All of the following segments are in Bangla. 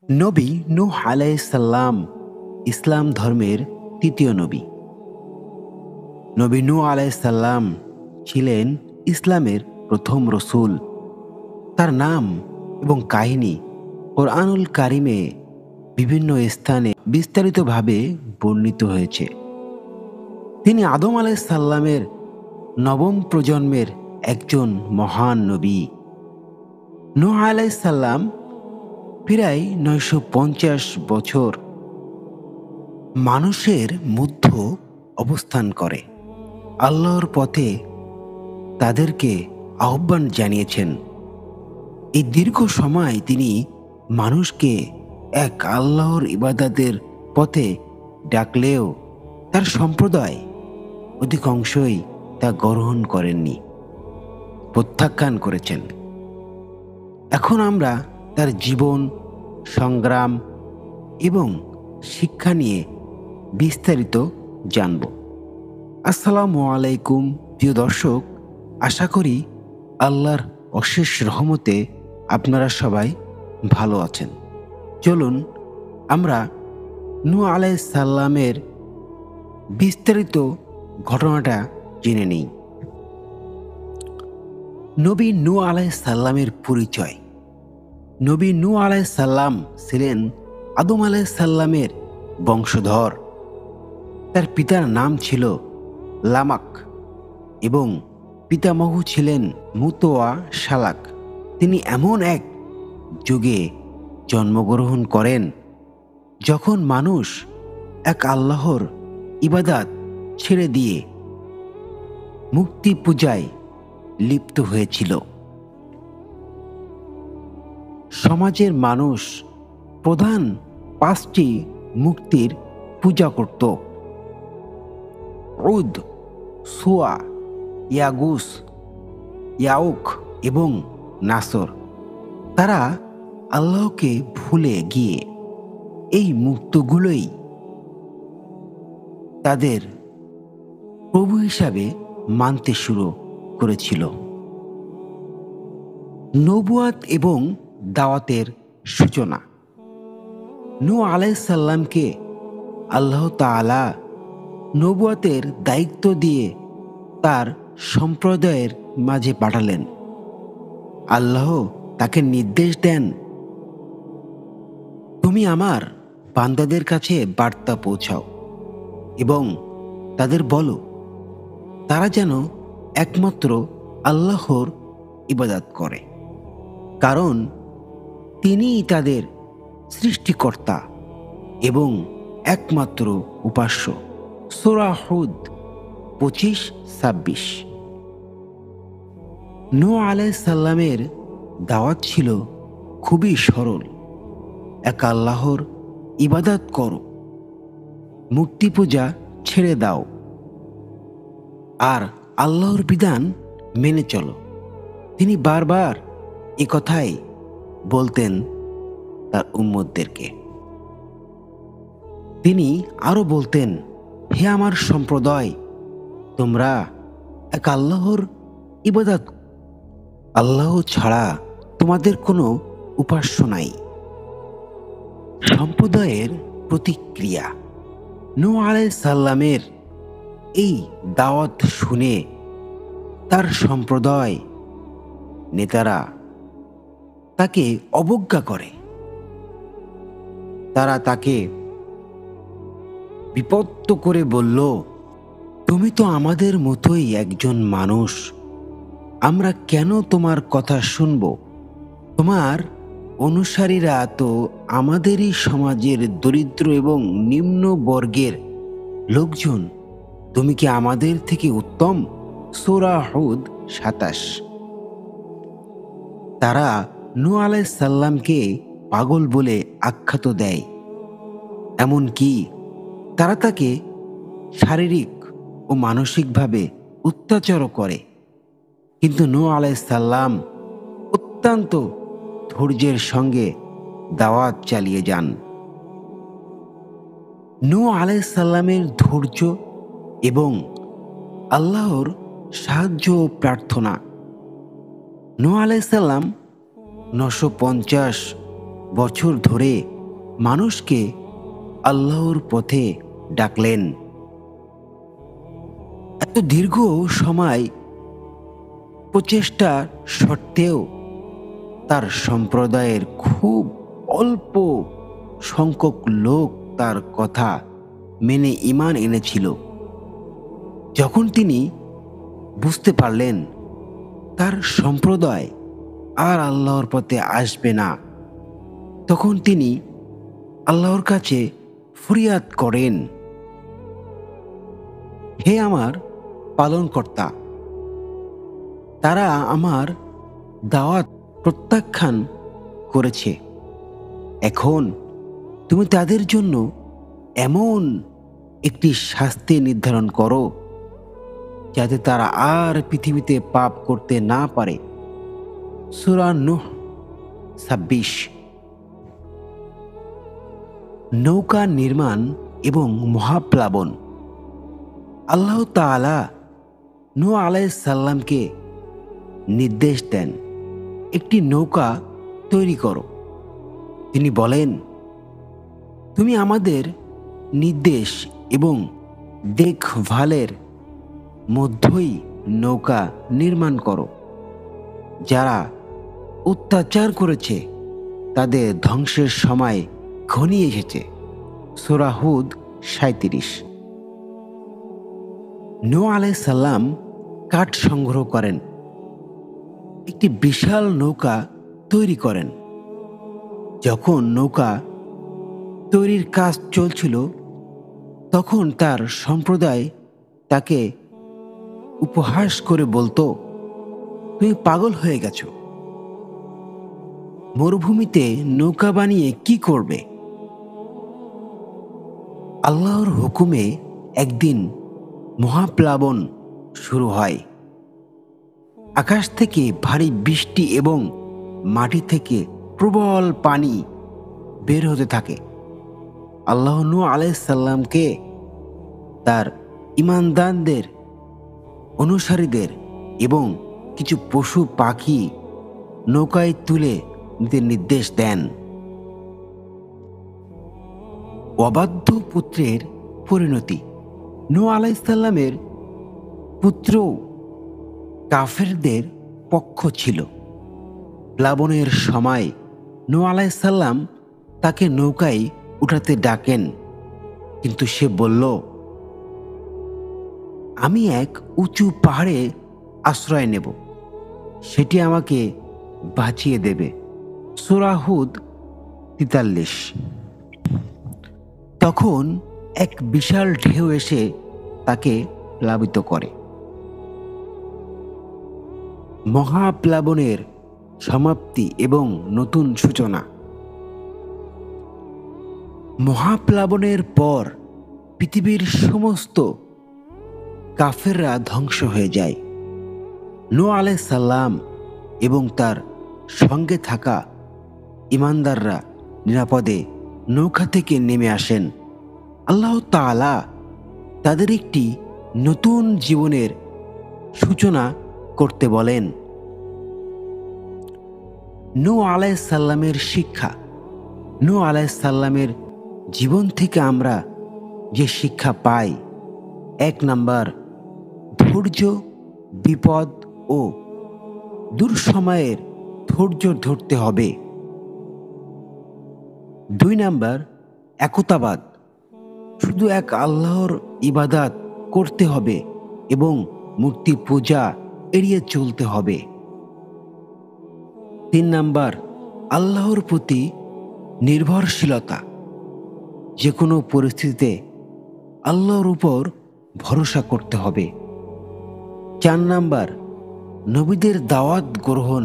নবী নূহ আলাইহিস সালাম ইসলাম ধর্মের তৃতীয় নবী। নবী নূহ আলাইহিস সালাম ছিলেন ইসলামের প্রথম রসূল। তার নাম এবং কাহিনী কোরআনুল কারিমে বিভিন্ন স্থানে বিস্তারিতভাবে বর্ণিত হয়েছে। তিনি আদম আলাইহিস সালামের নবম প্রজন্মের একজন মহান নবী। নূহ আলাইহিস সালাম প্রায় ৯৫০ বছর মানুষের মধ্য অবস্থান করে আল্লাহর পথে তাদেরকে আহ্বান জানিয়েছেন। এই দীর্ঘ সময় তিনি মানুষকে এক আল্লাহর ইবাদতের পথে ডাকলেও তার সম্প্রদায় অধিকাংশই তা গ্রহণ করেননি, প্রত্যাখ্যান করেছেন। এখন আমরা তার জীবন, সংগ্রাম এবং শিক্ষা নিয়ে বিস্তারিত জানব। আসসালামু আলাইকুম প্রিয় দর্শক, আশা করি আল্লাহর অশেষ রহমতে আপনারা সবাই ভালো আছেন। চলুন আমরা নূহ আলাইহিস সালামের বিস্তারিত ঘটনাটা জেনে নিই। নবী নূহ আলাইহিস সালামের পরিচয়। নবী নূহ আলাইহিস সালাম ছিলেন আদম আলাইহিস সালামের বংশধর। তার পিতার নাম ছিল লামাক এবং পিতামহ ছিলেন মুতওয়া শালাক। তিনি এমন এক যুগে জন্মগ্রহণ করেন যখন মানুষ এক আল্লাহর ইবাদত ছেড়ে দিয়ে মূর্তি পূজায় লিপ্ত হয়েছিল। সমাজের মানুষ প্রধান 5টি মূর্তির পূজা করত: উদ, সুয়া, ইয়াগুস, ইয়াউক এবং নাসর। তারা আল্লাহকে ভুলে গিয়ে এই মূর্তিগুলোই তাদের প্রভু হিসাবে মানতে শুরু করেছিল। নবুয়াত এবং দাওয়াতের সূচনা। নূহ আলাইহিস সালামকে আল্লাহ তাআলা নবুয়াতের দায়িত্ব দিয়ে তার সম্প্রদায়ের মাঝে পাঠালেন। আল্লাহ তাকে নির্দেশ দেন, তুমি আমার বান্দাদের কাছে বার্তা পৌঁছাও এবং তাদের বলো তারা যেন একমাত্র আল্লাহর ইবাদত করে, কারণ তিনিই তাদের সৃষ্টিকর্তা এবং একমাত্র উপাস্য। সূরা হুদ 25-26। নূহ আলাইহিস সালামের দাওয়াত ছিল খুবই সরল: এক আল্লাহর ইবাদত করো, মূর্তি পূজা ছেড়ে দাও আর আল্লাহর বিধান মেনে চলো। তিনি বারবার এ কথাই বলতেন তার উম্মতদেরকে। তিনি আরো বলতেন, হে আমার সম্প্রদায়, তোমরা এক আল্লাহর ইবাদত, আল্লাহ ছাড়া তোমাদের কোনো উপাস্য নাই। সম্প্রদায়ের প্রতিক্রিয়া। নূহ আলাইহিস সালামের এই দাওয়াত শুনে তার সম্প্রদায় নেতারা তাকে অবজ্ঞা করে। তারা তাকে বিপত্ত করে বলল, তুমি তো আমাদের মতোই একজন মানুষ, আমরা কেন তোমার কথা শুনব? তোমার অনুসারীরা তো আমাদেরই সমাজের দরিদ্র এবং নিম্ন বর্গের লোকজন, তুমি কি আমাদের থেকে উত্তম? সূরা হুদ 27। তারা নূহ আলাইহিস সালামকে পাগল বলে আখ্যাত দেয়, এমনকি তারা তাকে শারীরিক ও মানসিকভাবে অত্যাচারও করে। কিন্তু নূহ আলাইহিস সালাম অত্যন্ত ধৈর্যের সঙ্গে দাওয়াত চালিয়ে যান। নূহ আলাইহিস সালামের ধৈর্য এবং আল্লাহর সাহায্য ও প্রার্থনা। নূহ আলাইহিস সালাম 950 বছর ধরে মানুষকে আল্লাহর পথে ডাকলেন। এত দীর্ঘ সময় প্রচেষ্টা সত্ত্বেও তার সম্প্রদায়ের খুব অল্প সংখ্যক লোক তার কথা মেনে ঈমান এনেছিল। যখন তিনি বুঝতে পারলেন তার সম্প্রদায় আর আল্লাহর পথে আসবে না, তখন তিনি আল্লাহর কাছে ফরিয়াদ করেন, হে আমার পালনকর্তা, তারা আমার দাওয়াত প্রত্যাখ্যান করেছে। এখন তুমি তাদের জন্য এমন একটি শাস্তি নির্ধারণ করো যাতে তারা আর পৃথিবীতে পাপ করতে না পারে। সূরা নূহ ২৬। নৌকা নির্মাণ এবং মহাপ্লাবন। আল্লাহ তাআলা নূহ আলাইহিস সালামকে নির্দেশ দেন, একটি নৌকা তৈরি করো। তিনি বলেন, তুমি আমাদের নির্দেশ এবং দেখভালের মধ্যেই নৌকা নির্মাণ করো। যারা অত্যাচার করেছে তাদের ধ্বংসের সময় ঘনিয়ে এসেছে। সূরা হুদ ৩৭। নূহ আলাইহিস সালাম কাঠ সংগ্রহ করেন, একটি বিশাল নৌকা তৈরি করেন। যখন নৌকা তৈরির কাজ চলছিল, তখন তার সম্প্রদায় তাকে উপহাস করে বলতো, তুমি পাগল হয়ে গেছো, মরুভূমিতে নৌকা বানিয়ে কি করবে? আল্লাহর হুকুমে একদিন মহাপ্লাবন শুরু হয়। আকাশ থেকে ভারী বৃষ্টি এবং মাটি থেকে প্রবল পানি বের হতে থাকে। আল্লাহ নূহ আলাইহিস সালামকে তার ঈমানদারদের, অনুসারীদের এবং কিছু পশু পাখি নৌকায় তুলে নিতে নির্দেশ দেন। অবাধ্য পুত্রের পরিণতি। নূহ আলাইহিস সালামের পুত্র কাফেরদের পক্ষ ছিল। প্লাবনের সময় নূহ আলাইহিস সালাম তাকে নৌকায় উঠাতে ডাকেন, কিন্তু সে বলল, আমি এক উঁচু পাহাড়ে আশ্রয় নেব, সেটি আমাকে বাঁচিয়ে দেবে। সূরা হুদ ৪৩। তখন এক বিশাল ঢেউ এসে তাকে প্লাবিত করে। মহাপ্লাবনের সমাপ্তি এবং নতুন সূচনা। মহাপ্লাবনের পর পৃথিবীর সমস্ত কাফেররা ধ্বংস হয়ে যায়। নূহ আলাইহিস সালাম এবং তার সঙ্গে থাকা ঈমানদাররা নিরাপদে নৌকা থেকে নেমে আসেন। আল্লাহ তাআলা তাদের একটি নতুন জীবনের সূচনা করতে বলেন। নূহ আলাইহিস সালামের শিক্ষা। নূহ আলাইহিস সালামের জীবন থেকে আমরা যে শিক্ষা পাই, ১ নাম্বার, ধৈর্য, বিপদ ও দুঃসময়ের ধৈর্য ধরতে হবে। ২ নাম্বার, একতাবাদ, শুধু এক আল্লাহর ইবাদত করতে হবে এবং মূর্তি পূজা এড়িয়ে চলতে হবে। ৩ নাম্বার, আল্লাহর প্রতি নির্ভরশীলতা, যে কোনো পরিস্থিতিতে আল্লাহর উপর ভরসা করতে হবে। ৪ নাম্বার, নবীদের দাওয়াত গ্রহণ,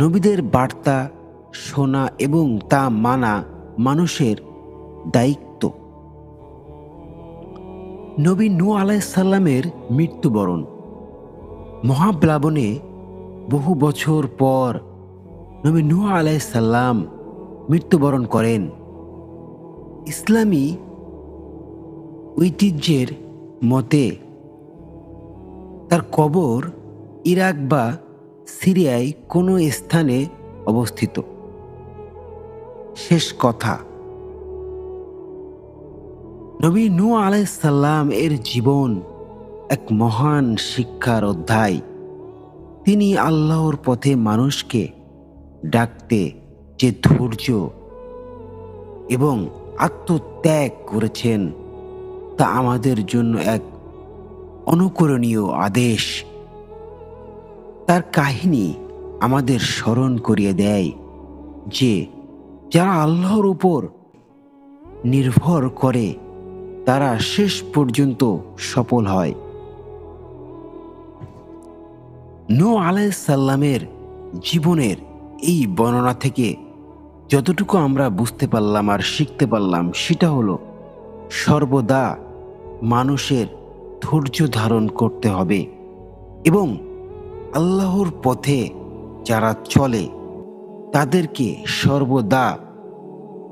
নবীদের বার্তা শোনা এবং তা মানা মানুষের দায়িত্ব। নবী নূহ আলাইহিস সালামের মৃত্যুবরণ। মহাপ্লাবনে বহু বছর পর নবী নূহ আলাইহিস সালাম মৃত্যুবরণ করেন। ইসলামী ঐতিহ্যের মতে তার কবর ইরাক বা সিরিয়ায় কোনো স্থানে অবস্থিত। শেষ কথা, নবী নূহ আলাইহিস সালাম এর জীবন এক মহান শিক্ষার অধ্যায়। তিনি আল্লাহর পথে মানুষকে ডাকতে যে ধৈর্য এবং আত্মত্যাগ করেছেন তা আমাদের জন্য এক অনুকরণীয় আদেশ। তার কাহিনী আমাদের স্মরণ করিয়ে দেয় যে যারা আল্লাহর উপর নির্ভর করে তারা শেষ পর্যন্ত সফল হয়। নূহ আলাইহিস সালামের জীবনের এই বর্ণনা থেকে যতটুকু আমরা বুঝতে পারলাম আর শিখতে পারলাম সেটা হলো সর্বদা মানুষের ধৈর্য ধারণ করতে হবে এবং আল্লাহর পথে যারা চলে তাদেরকে সর্বদা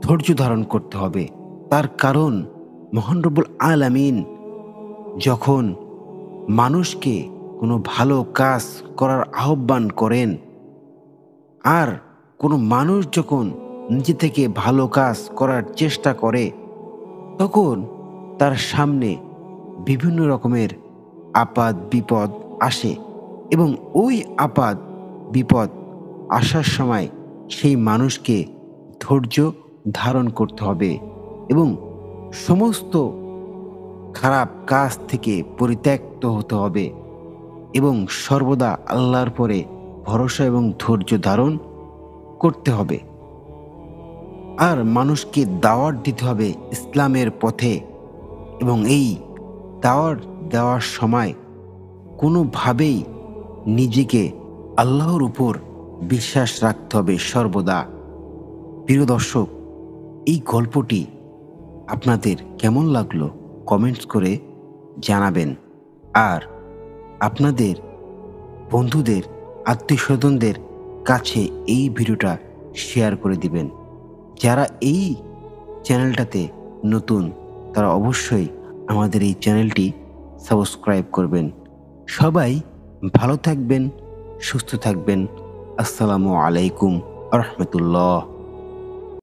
ধৈর্য ধারণ করতে হবে। তার কারণ মহান রব্বুল আলামিন যখন মানুষকে কোনো ভালো কাজ করার আহ্বান করেন আর কোনো মানুষ যখন নিজে থেকে ভালো কাজ করার চেষ্টা করে তখন তার সামনে বিভিন্ন রকমের আপদ বিপদ আসে এবং ওই আপদ বিপদ আসার সময় সেই মানুষকে ধৈর্য ধারণ করতে হবে এবং সমস্ত খারাপ কাজ থেকে পরিত্যক্ত হতে হবে এবং সর্বদা আল্লাহর পরে ভরসা এবং ধৈর্য ধারণ করতে হবে। আর মানুষকে দাওয়াত দিতে হবে ইসলামের পথে এবং এই দাওয়াত দেওয়ার সময় কোনোভাবেই নিজেকে আল্লাহর উপর বিশ্বাস রাখতে হবে সর্বদা। প্রিয় দর্শক, এই গল্পটি আপনাদের কেমন লাগলো কমেন্টস করে জানাবেন আর আপনাদের বন্ধুদের আত্মীয়স্বজনদের কাছে এই ভিডিওটা শেয়ার করে দিবেন। যারা এই চ্যানেলটাতে নতুন তারা অবশ্যই আমাদের এই চ্যানেলটি সাবস্ক্রাইব করবেন। সবাই ভালো থাকবেন, সুস্থ থাকবেন। আসসালামু আলাইকুম ওয়া রাহমাতুল্লাহ।